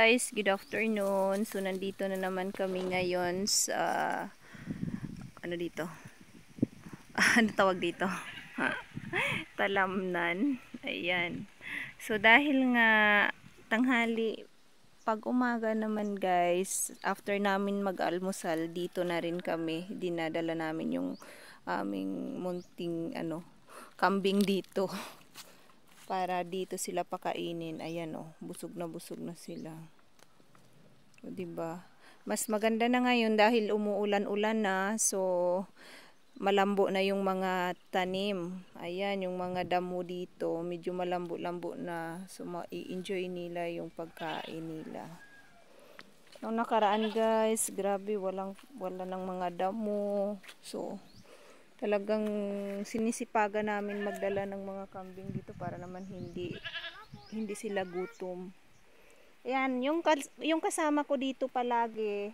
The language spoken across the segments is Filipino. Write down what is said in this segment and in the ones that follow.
Guys, good afternoon. So nandito na naman kami ngayon sa ano dito? Ano tawag dito? Talamnan. Ayan. So dahil nga tanghali, pag umaga naman guys, after namin mag-almusal, dito na rin kami. Dinadala namin yung aming munting kambing dito. Para dito sila pakainin. Ayan oh, busog na sila. O, diba? Mas maganda na ngayon dahil umuulan-ulan na. So, malambo na yung mga tanim. Ayan, yung mga damo dito. Medyo malambo-lambo na. So, ma-i-enjoy nila yung pagkain nila. Nung nakaraan guys, grabe, wala ng mga damo. So, talagang sinisipagan namin magdala ng mga kambing dito para naman hindi sila gutom. Ayan, yung kasama ko dito palagi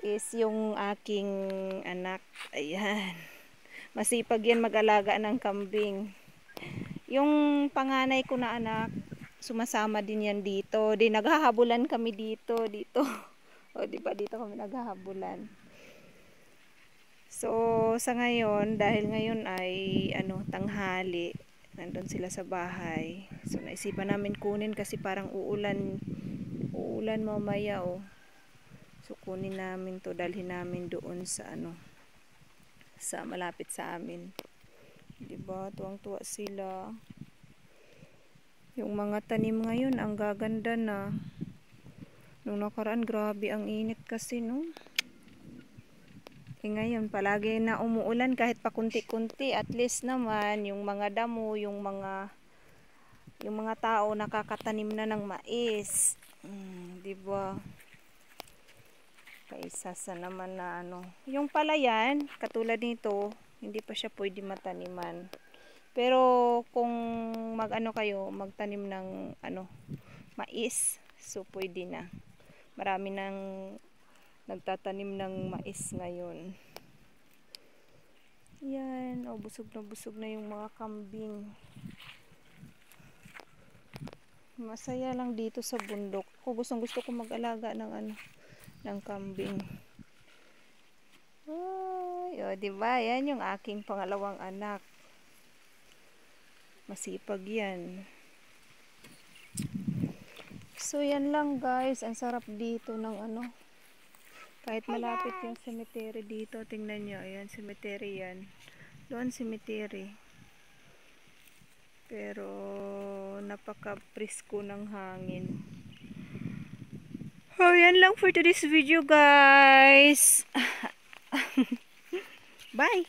is yung aking anak. Ayan. Masipag yan mag-alaga ng kambing. Yung panganay ko na anak, sumasama din yan dito. Di naghahabulan kami dito. O, di ba dito kami naghahabulan. So, sa ngayon, dahil ngayon ay tanghali, nandun sila sa bahay. So, naisipan namin kunin kasi parang uulan mamaya oh. So, kunin namin to, dalhin namin doon sa sa malapit sa amin. Diba? Tuwang-tuwa sila. Yung mga tanim ngayon, ang gaganda na. Nung nakaraan, grabe ang init kasi, no? Ngayon palagi na umuulan kahit pa kunti-kunti, at least naman yung mga damo, yung mga tao nakakatanim na ng mais. Di ba? Kaisa sa naman na yung palayan katulad nito, hindi pa siya pwede mataniman. Pero kung kayo, magtanim ng mais, so pwede na. Marami nang nagtatanim ng mais ngayon. Yan, busog na yung mga kambing. Masaya lang dito sa bundok. Gusto ko mag-alaga ng kambing. Ay, diba? Yan yung aking pangalawang anak. Masipag yan. So yan lang guys, ang sarap dito ng kahit malapit yung cemetery dito, tingnan nyo, ayan, cemetery yan. Doon cemetery. Pero, napaka-presko ng hangin. Oh, yan lang for today's video, guys. Bye!